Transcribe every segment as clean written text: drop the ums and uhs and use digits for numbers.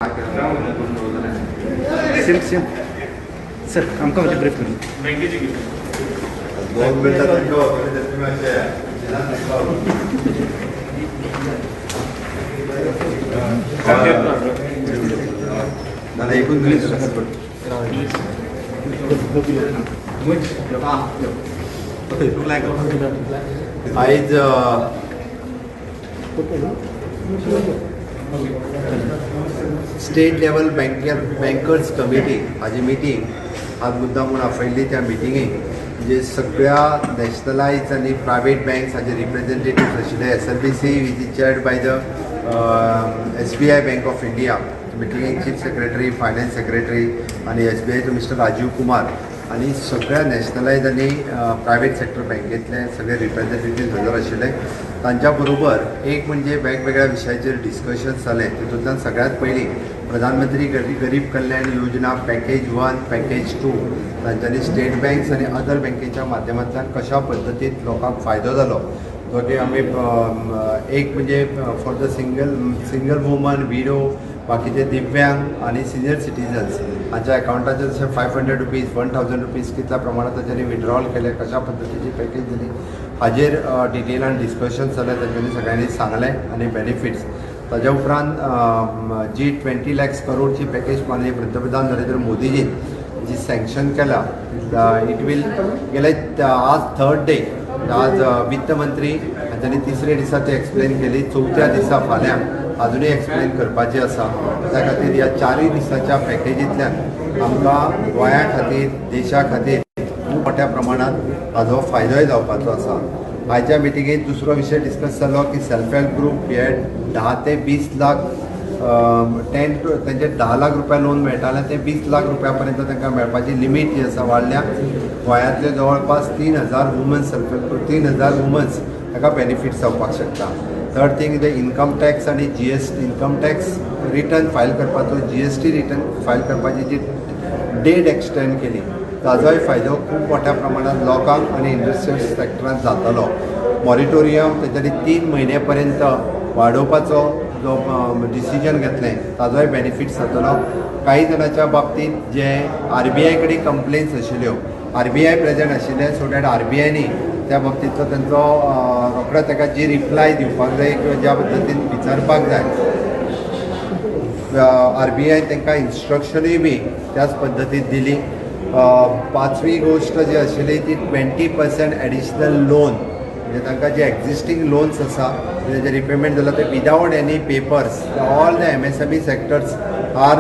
Same same sir आमकां मातशें brief करून दोन मिनटात नाना एकूण आयज स्टेट लेवल बँकर्स कमिटी हाजी मिटींग आज मुद्दा म्हणून आपयल्ली त्या मिटिंगेक जे सगळ्या नॅशनलायज आनी प्रायवेट बँक्स हाजे रिप्रेझेंटेटिव्स आशिल्ले SLBC which is chaired by the SBI bank of India. मिटिंगेक चीफ सेक्रेटरी, फायनान्स सेक्रेटरी आनी SBIचो मिस्टर राजीव कुमार आनी सगळ्या नॅशनलायज आनी प्रायवेट सेक्टर बँकेतले सगळे रिप्रेझेंटेटिव्स हजर आशिल्ले. तांच्या बरोबर एक म्हणजे वेगवेगळ्या विशयाचेर डिस्कशन जालें. तितूंतल्यान सगळ्यात पयलीं प्रधानमंत्री गरीब कल्याण योजना पॅकेज 1 पॅकेज 2 तांच्यांनी स्टेट बँक्स आनी अदर बँकेच्या माध्यमांतल्यान कशा पद्दतीन लोकांक फायदो जालो जो की आमी एक म्हणजे for the single woman widow बाकीचे दिव्यांग आनी सिनियर सिटीजन्स हांच्या अकाउंटाचेर जशें 500 रुपीज 1000 रुपीज कितल्या प्रमाणात तांच्यांनी विड्रॉल केले कशा पद्दतीची पॅकेज दिली हाजेर डिटेलान डिस्कशन जालें. तांच्यांनी सगळ्यांनी सांगलें आनी बेनिफिट्स ताज्या उपरांत जी 20 लाख करोडची पॅकेज माननीय पंतप्रधान नरेंद्र मोदीजीन जी सँक्शन केला इट वील गेले आज थर्ड डे आज वित्त मंत्री हांच्यांनी तिसरे दिसा ते एक्सप्लेन केली. चवथ्या दिसा फाल्यां अजुनूय एक्सप्लेन करपाची आसा. त्या खातीर ह्या 4 दिसाच्या पॅकेजींतल्यान आमकां गोंया खातीर देशा खातीर खूब मोठ्या प्रमाणांत हाजो फायदोय जावपाचो आसा. आयच्या मिटिंगेंत दुसरो विशय डिस्कस जालो की सेल्फ हेल्प ग्रूप हे 10 ते 20 लाख तांचे 10 लाख रुपया लोन मेळटालें ते 20 लाख रुपया पर्यंत तांकां मेळपाची लिमीट जी आसा वाडल्या. गोंयांतले जवळपास 3000 women's self help group 3000 women's ताका बेनिफिट्स जावपाक शकता. Third thing the income tax आनी GST income tax return file करपाचो GST रिटर्न फायल करपाची जी डेट एक्सटेंड केली ताजोय फायदो खूब मोठ्या प्रमाणात लोकांक आनी इंडस्ट्रियल सेक्टरांत जातलो. मॉरिटोरियम तेच्यानी 3 म्हयने पर्यंत वाडोवपाचो जो डिसिजन घेतलें ताजोय बेनिफिट्स जातलो. काही जाणांच्या बाबतींत जे RBI कडेन कंप्लेन्स आशिल्ल्यो RBI प्रेजेंट आशिल्ले सो दॅट RBIनी त्या बाबतींतलो तांचो रोखडो ताका जी रिप्लाय दिवपाक जाय किंवा ज्या पद्दतीन विचारपाक जाय RBI तांकां इन्स्ट्रक्शनूय बी त्याच पद्दतीन दिली. 5वी गोश्ट जी आशिल्ली ती 20% एडिशनल लोन म्हणजे तांकां जे एक्झिस्टींग लोन्स आसा तेजे रिपेमेंट जाला ते without any papers all the MSME sectors are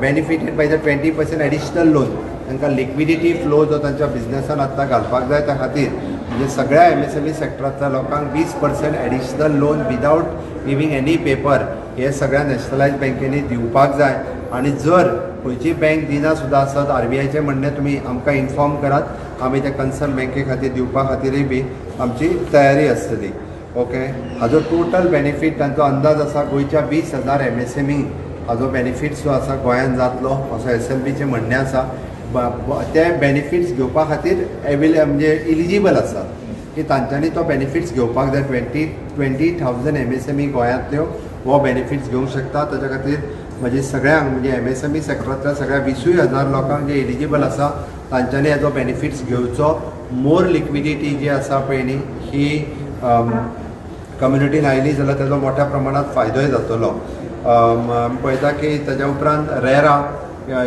benefited by the 20% additional loan. तांकां लिक्विडिटी फ्लो जो तांच्या बिझनेसान आतां घालपाक जाय त्या खातीर म्हणजे सगळ्या MSME सेक्टरांतल्या लोकांक 20% additional loan without giving any paper हे सगळ्या नॅशनलायज बँकेनी दिवपाक जाय. आनी जर खंयची बँक दिना सुद्दां आसत RBIचें म्हणणें तुमी आमकां इन्फॉर्म करात आमी त्या कन्सर्न बँके खातीर दिवपा खातीरय बी आमची तयारी आसतली. ओके हाजो टोटल बेनिफीट तांचो अंदाज आसा गोंयच्या 20,000 MSME हाजो बेनिफिट्स जो आसा गोंयांत जातलो असो SLBचें म्हणणें आसा. ते बेनिफिट्स घेवपा खातीर म्हणजे इलिजिबल आसा की तांच्यांनी तो बेनिफिट्स घेवपाक जाय. 20,000 MSME गोंयांतल्यो हो बेनिफिट्स घेवंक शकता. ताच्या खातीर म्हणजे सगळ्यांक म्हणजे MSME सेक्टरांतल्या सगळ्या 20,000 लोकांक जे इलिजिबल आसा तांच्यांनी हेजो बेनिफिट्स घेवचो. मोर लिक्विडिटी जी आसा पळय न्ही ही कम्युनिटीन आयली जाल्यार ताजो मोठ्या प्रमाणांत फायदोय जातलो. पळयता की ताच्या उपरांत रेरा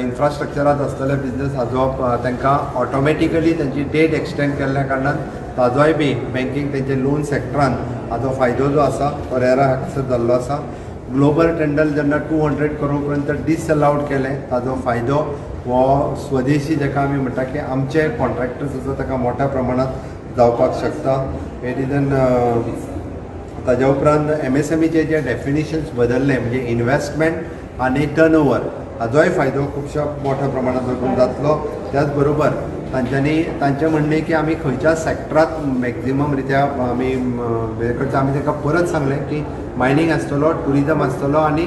इन्फ्रास्ट्रक्चरांत आसतले बिझनस हाजो तांकां ऑटोमॅटिकली तांची डेट एक्सटेंड केल्ल्या कारणान ताजोय बी बँकींग तेंचे लोन सेक्टरान हाजो फायदो जो आसा तो रेरा हांगासर जाल्लो आसा. ग्लोबल टेंडर जेन्ना 200 करोड पर्यंत डिसअलाउड केले ताजो फायदो हो स्वदेशी जेका आमी म्हणटा की आमचे कॉन्ट्रॅक्टर्स आसा ताका मोठ्या प्रमाणांत जावपाक शकता. हे रिजन ताज्या उपरांत MSMEचे जे डेफिनेशन्स बदलले म्हणजे इन्वेस्टमेंट आनी टर्नओवर हाजोय फायदो खुबशा मोठ्या प्रमाणांत लागून जातलो. त्याच बरोबर तांचें म्हणणें की आमी खंयच्या सेक्टरांत मॅक्झिमम रित्या आमी हे करता. आमी तांकां परत सांगलें की मायनींग आसतलो टुरिजम आसतलो आनी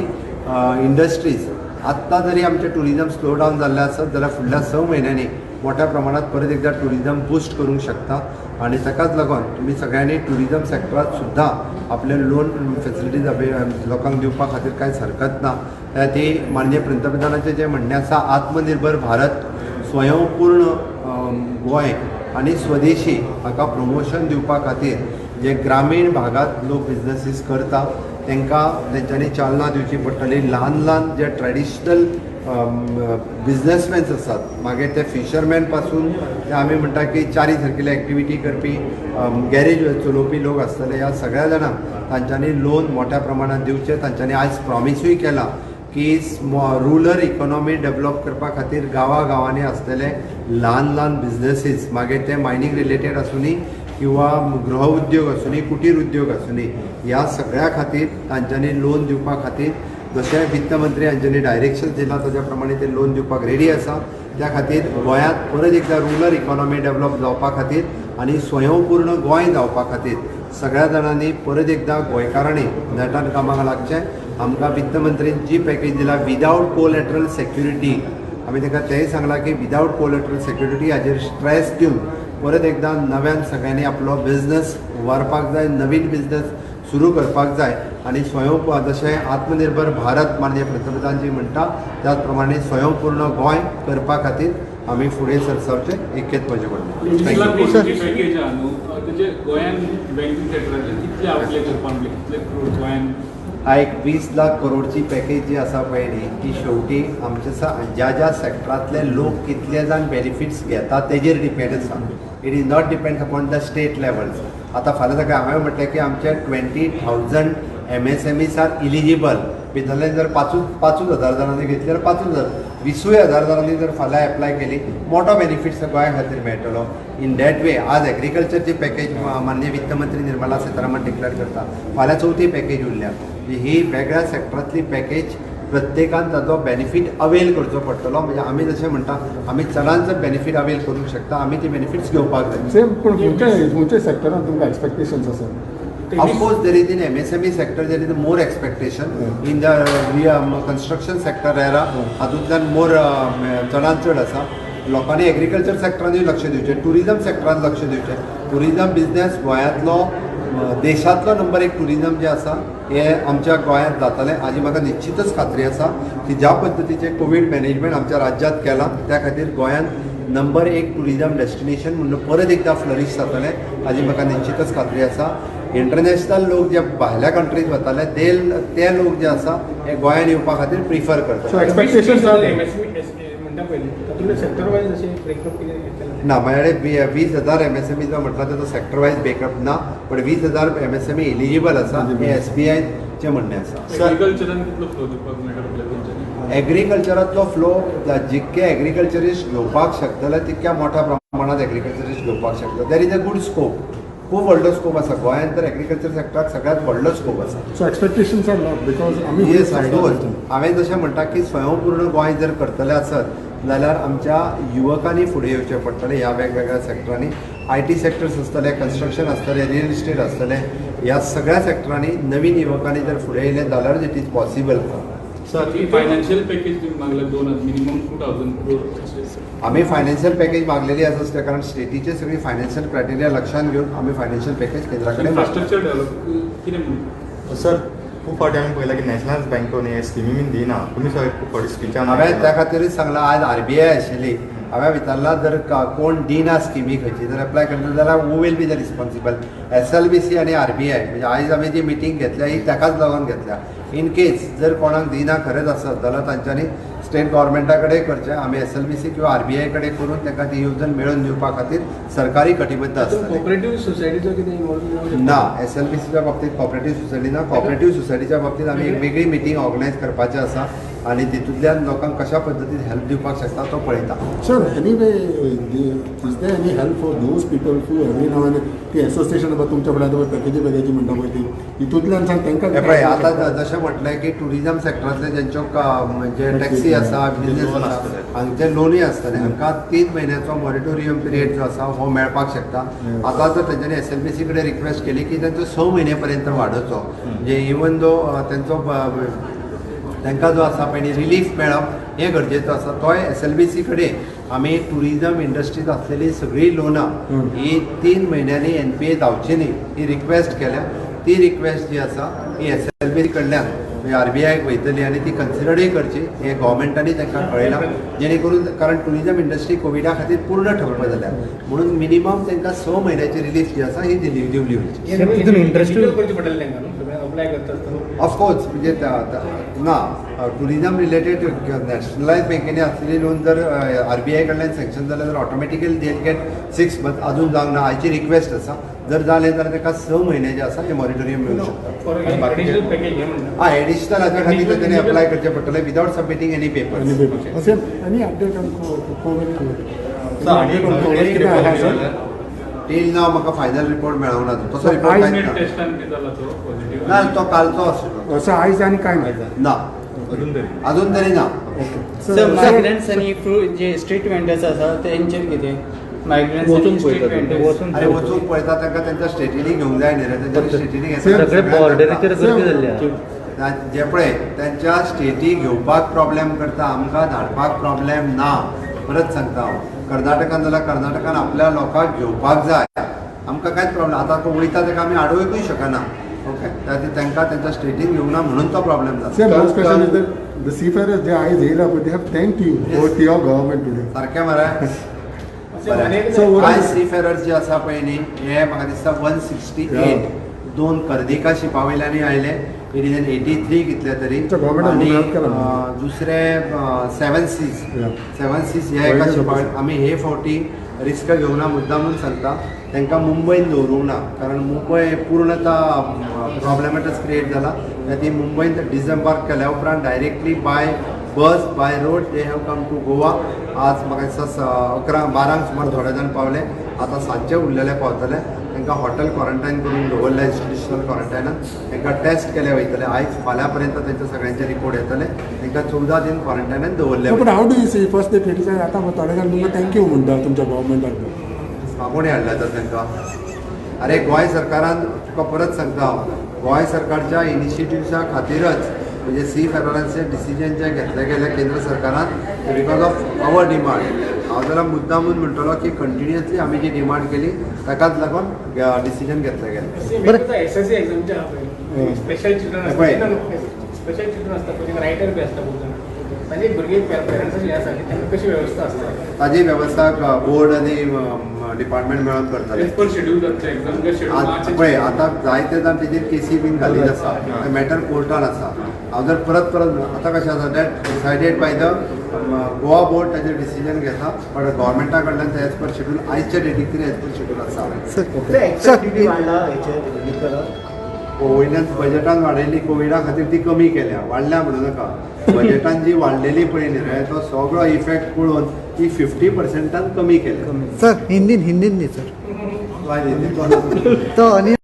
इंडस्ट्रीज. आत्तां जरी आमचें टुरिजम स्लो डावन जाल्लें आसत जाल्यार फुडल्या 6 म्हयन्यांनी मोठ्या प्रमाणात परत एकदा टुरिझम बूस्ट करूंक शकता आणि ताकाच लागून तुम्ही सगळ्यांनी टुरिझम सेक्टरात सुद्धा आपले लोन फॅसिलिटीज लोकांक दिवपा खातीर कांयच हरकत ना. ती माननीय पंतप्रधानाचें जें म्हणणें आसा आत्मनिर्भर भारत, स्वयंपूर्ण गोंय आनी स्वदेशी हाका प्रमोशन दिवपा खातीर जे ग्रामीण भागात लोक बिझनेसीस करता तांकां तेंच्यांनी चालना दिवची पडटली. ल्हान ल्हान जे ट्रॅडिशनल बिझनेसमॅन्स आसात मागीर ते फिशरमॅन पासून ते आमी म्हणटा की चारी सारकेले एक्टिविटी करपी गॅरेज चलोवपी लोक आसतले, ह्या सगळ्या जाणांक तांच्यांनी लोन मोठ्या प्रमाणात दिवचे. तांच्यांनी आयज प्रॉमिसूय केला की रुरल इकॉनॉमी डेव्हलप करपा खातीर गांवांनी आसतले ल्हान ल्हान बिझनेसीस, मागीर ते मायनींग रिलेटेड आसूनी किंवा गृह उद्योग आसूनी कुटीर उद्योग आसूनी, ह्या सगळ्या खातीर तांच्यांनी लोन दिवपा खातीर जशें वित्त मंत्री हांच्यांनी डायरेक्शन दिला ताज्या प्रमाणे ते लोन दिवपाक रेडी आसा. त्या खातीर गोंयांत परत एकदा रुरल इकॉनॉमी डेव्हलप जावपा खातीर आनी स्वयंपूर्ण गोंय जावपा खातीर सगळ्या जाणांनी परत एकदा गोंयकारांनी नेटान कामाक लागचें. आमकां वित्त मंत्रीन जी पॅकेज दिला विदावट कोलॅटरल सेक्युरिटी, आमी ताका तेंय सांगलां की विदावट कोलॅटरल सेक्युरिटी हाजेर स्ट्रेस दिवन परत एकदा नव्यान सगळ्यांनी आपलो बिझनेस वाडपाक जाय, नवीन बिझनेस सुरू करपाक जाय आनी जशें आत्मनिर्भर भारत माननीय पंतप्रधान जी म्हणटा त्याच प्रमाणे स्वयंपूर्ण गोंय करपा खातीर आमी फुडें सरसावचें एकच म्हजें म्हणणें. एक 20 लाख करोडची पॅकेज जी आसा पळय न्ही ती शेवटी आमच्या ज्या सेक्टरांतले लोक कितले जाण बेनिफिट्स घेतात तेजेर डिपेंड आसा. It is not depend upon the state levels. आतां फाल्यां सकाळीं हांवें म्हटलें की आमचे 20,000 MSMEs आर इलिजिबल. भितरले जर 5,000 जाणांनी घेतली जाल्यार 5,000, 20,000 जाणांनी जर फाल्यां एप्लाय केली मोठो बेनिफिट्स गोंया खातीर मेळटलो. इन दॅट वे आज एग्रीकल्चरची पॅकेज माननीय वित्त मंत्री निर्मला सीतारामन डिक्लेअर करता. फाल्यां चवथी पॅकेज उरल्या. ही वेगळ्या सेक्टरांतली पॅकेज प्रत्येकान ताजो बेनिफीट अवेल करचो पडटलो. म्हणजे आमी जशें म्हणटा आमी चडांत चड बेनिफीट अवेल करूंक शकता, आमी ती बेनिफिट्स घेवपाक जाय. सेम पूण खंयच्या सेक्टरान तुमकां एक्सपेक्टेशन्स आसा? Of there is in MSME sector there is more expectation. In the construction sector era हातूंतल्यान मोर चडांत चड आसा. लोकांनी एग्रीकल्चर सेक्टरानूय लक्ष दिवचें, टुरिझम सेक्टरान लक्ष दिवचें. टुरिझम बिझनेस गोंयांतलो देशांतलो नंबर 1 टुरिझम जें आसा हें आमच्या गोंयांत जातलें हाजी म्हाका निश्चितच खात्री आसा की ज्या पद्दतीचें कोवीड मॅनेजमेंट आमच्या राज्यांत केलां त्या खातीर गोंयांत नंबर 1 टुरिझम डेस्टिनेशन म्हणून परत एकदा फ्लरीश जातलें हाजी म्हाका निश्चितच खात्री आसा. इंटरनॅशनल लोक जे भायल्या कंट्रीज वताले ते लोक जे आसा हे गोंयांत येवपा खातीर प्रिफर करतात. ना माझ्याकडे 20,000 MSME जो म्हटला तो सेक्टर वायज ब्रेकअप ना, पण 20,000 MSME इलिजिबल आसा हे SBIचे म्हणणें आसा. एग्रीकल्चरांतलो फ्लो जितके एग्रीकल्चरिस्ट घेवपाक शकतले तितक्या मोठ्या प्रमाणात एग्रीकल्चरिस्ट घेवपाक शकता. There is a good scope, खूब व्हडलो स्कोप आसा गोंयांत तर एग्रीकल्चर सेक्टराक सगळ्यात व्हडलो स्कोप आसा. So expectations are lot because आमी येस ऑफकोर्स. हांवें जशें म्हणटा की स्वयंपूर्ण गोंय जर करतले आसत जाल्यार आमच्या युवकांनी फुडें येवचें पडटलें ह्या वेगवेगळ्या सेक्टरांनी. IT सेक्टर्स आसतले, कन्स्ट्रक्शन आसतलें, रियल इस्टेट आसतलें, ह्या सगळ्या सेक्टरांनी नवीन युवकांनी जर फुडें येयलें जाल्यार it is possible. Financial package मागला 2 मिनिमम 2,000 crore. आम्ही फायनान्शियल पॅकेज मागलेली आसा त्या कारण स्टेटीचे सगळी फायनान्शियल क्रायटेरिया लक्षात घेऊन आम्ही फायनान्शियल पॅकेज केंद्राकडे इन्फ्रास्ट्रक्चर डेव्हलप कितें म्हणून सर खूब फावटी आमी पळयलां की नॅशनल बँकोनी हे स्किमी बीन दिना. तुमी सगळे खूब फावटी स्पिचान हांवें त्या खातीरच सांगलां आज RBI आशिल्ली. हांवें विचारला जर कोण दिना स्किमी खंयची जर एप्लाय करता जाल्यार who will be the responsible. SLBC आनी RBI म्हणजे आयज आमी जी मिटींग घेतल्या ही ताकाच लागून घेतल्या. इन केस जर कोणाक दिना खरेंच आसत जाल्यार तांच्यांनी स्टेट गव्हर्मेंटा कडेन करचें. आमी SLBC किंवा RBI कडेन करून ताका ती येवजण मेळोवन दिवपा खातीर सरकारी कटिबद्ध आसतले. कॉपरेटिव्ह सोसायटीचो कितें इन्वॉल्वमेंट ना SLBCच्या बाबतीत कॉपरेटिव्ह सोसायटी ना. कॉपरेटिव्ह सोसायटीच्या बाबतीत आमी एक वेगळी मिटींग ऑर्गनायज करपाचें आसा आनी तितूंतल्यान लोकांक कशा पद्दतीन हेल्प दिवपाक शकता तो पळयता. Sir anyway is there any help for those people who every now and ती एसोसिएशन तुमच्या फुड्यान पॅकेजी म्हणटा पळय ती हितूंतल्यान सांग तांकां पळय आतां जशें म्हटलें की टुरिझम सेक्टरांतले जेंच्यो म्हणजे टॅक्सी आसा बिझनेस आसा हांगचे लोनूय आसतले हांकां 3 म्हयन्याचो मॉरिटोरियम पिरियड जो आसा हो मेळपाक शकता. आतां जर तेंच्यांनी SLBC कडेन रिक्वेस्ट केली की तांचो 6 म्हयने पर्यंत वाडोवचो म्हणजे इवन दो तेंचो तांकां जो आसा पळय रिलीफ मेळप हें गरजेचो आसा. तोय SLBC कडेन आमी टुरिजम इंडस्ट्रीत आसलेली सगळी लोनां ही 3 म्हयन्यांनी NPA जावची न्ही ही रिक्वेस्ट केल्या. ती रिक्वेस्ट जी आसा ही SLBC कडल्यान RBIक वयतली आनी ती कन्सिडरय करची हें गव्हर्मेंटांनी तांकां कळयलां जेणे करून कारण टुरिजम इंडस्ट्री कोविडा खातीर पूर्ण ठप्प जाल्या म्हणून मिनिमम तांकां 6 म्हयन्याची रिलीफ जी आसा ही दिवली वयची. तितून इंटरेस्टेड करची पडटलें तांकां न्हू सगळें अप्लाय करता ऑफकोर्स म्हणजे ना टुरिजम रिलेटेड नॅशनलायज बँकेनी आसलेली लोन जर RBI कडल्यान सँक्शन जालें जाल्यार ऑटोमॅटिकली दे गेट 6 मंथ अजून जावंक ना हाची रिक्वेस्ट आसा. जर जालें जाल्यार ताका 6 म्हयने जे आसा हे मॉरिटोरियम मेळूं शकता. एडिशनल पॅकेज हे म्हणटा एडिशनल हाच्या खातीर ताणें अप्लाय करचें पडटलें without submitting any papers. any update on COVID? So, Update on COVID कितें आहा सर? टील नाव म्हाका फायनल रिपोर्ट मेळोंक ना. तसो रिपोर्ट आयज कांयच ना. टेस्टान कितें जाला तो पॉझिटिव्ह ना तो कालचो आसलो. असं आयज आनी काय नाही. ना अजून तरी अजून तरी ना. सर मायग्रंट्स आणि जे स्ट्रीट वेंडर्स आसा तेंचेर कितें मायग्रंट्स आणि स्ट्रीट वेंडर्स अरे वचून पळयता तांकां तेंच्या स्टेटीनी घेवंक जाय न्ही रे तेंच्या स्टेटीनी सगळे बॉर्डरीचेर गर्दी जाल्ल्या. जे पळय त्यांच्या स्टेटी घेवपाक प्रॉब्लेम करता आमकां धाडपाक प्रॉब्लेम ना. परत सांगता हांव कर्नाटकान जाल्यार कर्नाटकान आपल्या लोकांक घेवपाक जाय आमकां कांयच प्रॉब्लेम. आतां तो वयता ताका आमी आडोवंकूय शकना. ओके तांकां तेंच्या स्टेटीन घेवंक ना म्हणून तो प्रॉब्लेम Sir, जाता. last question is that the seafarers जे आयज येयला पळय they have thanked you for your government today. सारकें मरे. So what आयज is सीफेरर्स जे आसा पळय न्ही हे म्हाका दिसता 168 दोन कर्दिका शिपा वयल्यानय आयले. इट इज 83 कितले तरी अच्छा, government आनी help केला. दुसरे 7 सीज Yeah. 7 सीज ह्या एका शिपा आमी हे फावटी रिस्क घेवंक ना मुद्दामून सांगता. तांकां मुंबयन दवरूंक ना कारण मुंबय पूर्णता प्रॉब्लेमेटस क्रिएट जाला. ती मुंबयन डिसएम्बार्क केल्या उपरांत directly by bus by road they have come to Goa. आज म्हाका दिसता 11-12 सुमार थोडे जाण पावले. आतां सांजचे उरलेले पावतले. तांकां हॉटेल क्वॉरंटायन करून दवरले इंस्टिट्युशनल क्वॉरंटायनात. तांकां टेस्ट केले वयतले. आयज फाल्यां पर्यंत तेंचे सगळ्यांचे रिपोर्ट येतले. तांकां 14 दीन क्वॉरंटायनात दवरले. No, but how do you see first they criticize आता थोडे जाण तुमकां थँक्यू म्हणटा तुमच्या गव्हर्मेंटाक. कोणी हाडला तर तांकां. अरे गोंय सरकारान तुका परत सांगता हांव गोंय सरकारच्या इनिशिएटिव्सा खातीरच म्हणजे सी फेररांचे डिसिजन जे घेतले गेले केंद्र सरकारान बिकॉज ऑफ आवर डिमांड. हांव जाल्यार मुद्दामून म्हणटलो की कंटिन्युअसली आमी जी डिमांड केली ताकाच लागून डिसिजन घेतले गेले. SSC एक्झामचे आहा पळय स्पेशल चिल्ड्रन आसता स्पेशल चिल्ड्रन आसता पळय रायटर बी आसता खूब जाण तांचे भुरगे पेरंट्स जे आसा तांकां कशी वेवस्था आसता ताजी वेवस्था बोर्ड आनी डिपार्टमेंट मेळून करतले. एज पर शेड्यूल जातले एक्झाम शेड्यूल पळय आतां जायते जाण तेजेर केसी बीन घालीत आसा. मॅटर कोर्टान आसा. हांव जर परत आतां कशें आसा that decided by the Goa board ताजेर डिसिजन घेता बट गव्हर्मेंटा कडल्यान ते एज पर शेड्यूल आयच्या डेटीक तरी एज पर शेड्यूल आसा. वयल्यान बजेटान वाडयल्ली कोविडा खातीर ती कमी केल्या वाडल्या म्हणू नाका. बजेटान जी वाडलेली पळय न्ही रे तो सगळो इफेक्ट पळोवन ती 50% कमी केल्या. सर हिंदीन न्ही सर वाय हिंदीन तो